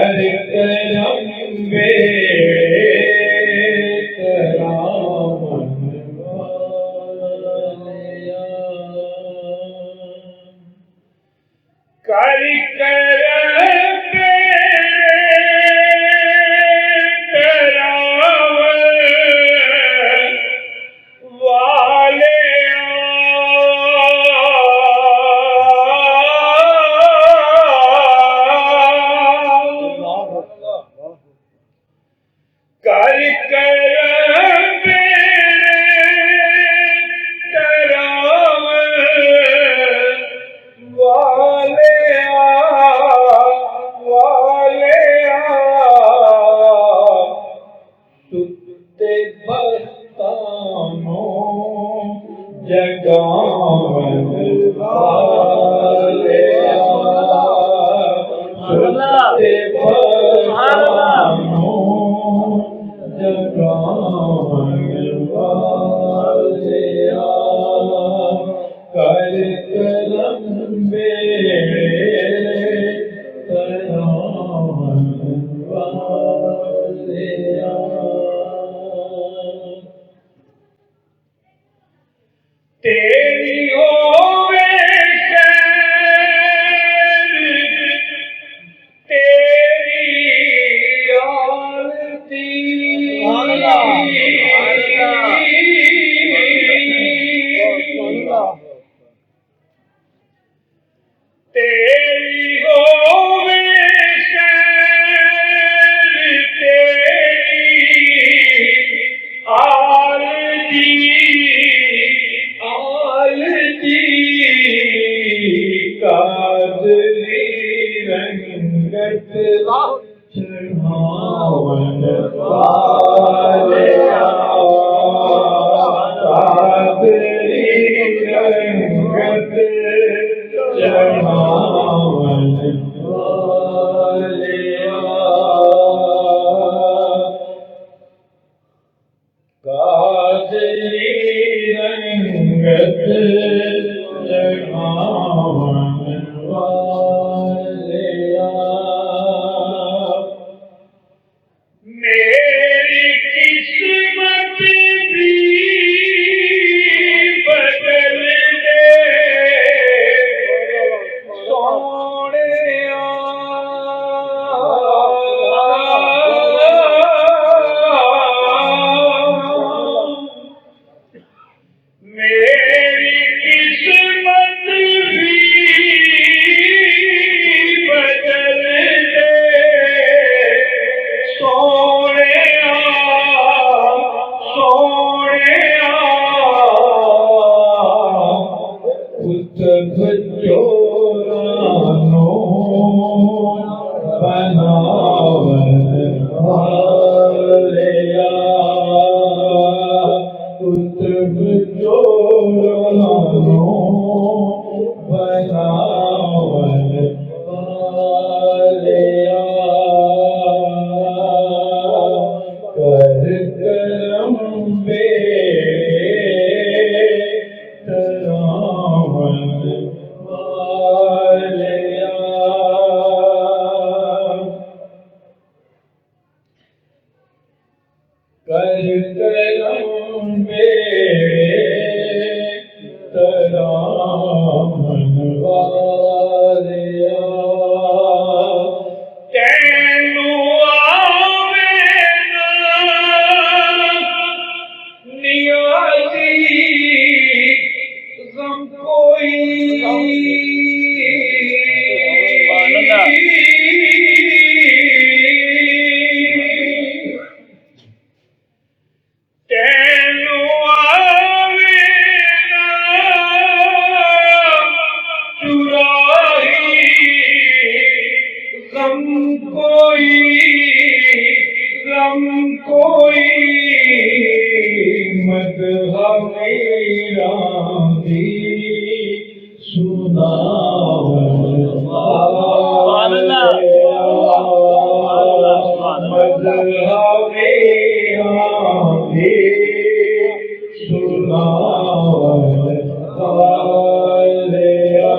कर करम बेड़े तरावन वालिया। कर करम बेड़े तरावन वालिया। कर करम बेड़े तरावन वालिया वालिया। सुते भक्तानो जगावन वालिया। सुते भक्तानो जगावन वालिया। कर करम बेड़े तरावन वालिया। तेरी होवे शरण तेरी आरती। तेरी होवे शरण तेरी आरती आरती। काजली रंगत चढ़ावन वालिया। काजली रंगत चढ़ावन वालिया। काजली रंगत चढ़ावन वालिया। मेरी किस्मत भी बदल दे सोनिया। मेरी किस्मत भी बदल दे सोनिया सोनिया। उतब जोरानो बनावन वालिया। उतब जोरानो बनावन वालिया। कर करम बेड़े तरावन वालिया। कर करम बेड़े तरावन वालिया। तैनू आवे ना नियाज़ी गम कोई। तैनू आवे ना चुराई गम कोई गम कोई। मदहा मेरा भी सुनावन वालिया। मदहा मेरा भी सुनावन वालिया।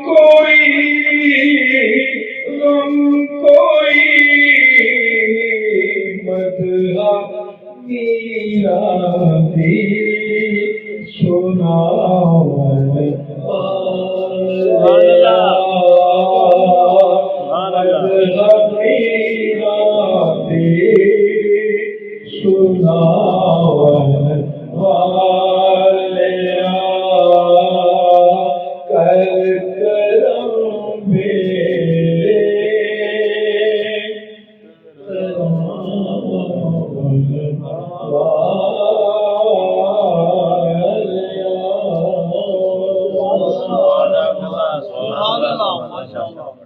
कोई मदहा मीरा दी सुनावन वाला मदहा मीरा दी सुनावन वालिया कर करम मेरे सुभान अल्लाह, माशाअल्लाह।